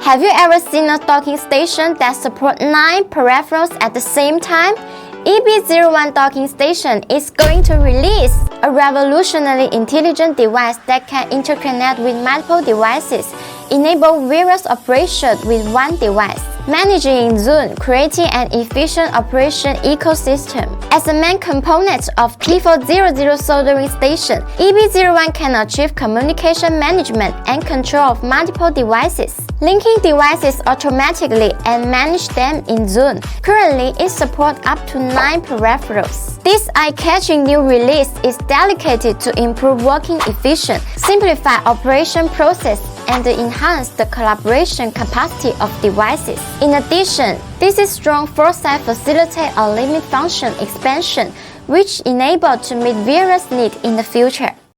Have you ever seen a docking station that supports 9 peripherals at the same time? EB01 Docking Station is going to release a revolutionary intelligent device that can interconnect with multiple devices, enable various operations with one device, managing AiXun, creating an efficient operation ecosystem. As the main component of T400 soldering station, EB01 can achieve communication management and control of multiple devices, linking devices automatically and manage them in AiXun. Currently, it supports up to 9 peripherals. This eye-catching new release is dedicated to improve working efficiency, simplify operation process, and enhance the collaboration capacity of devices. In addition, this strong foresight facilitates a limit function expansion, which enables to meet various needs in the future.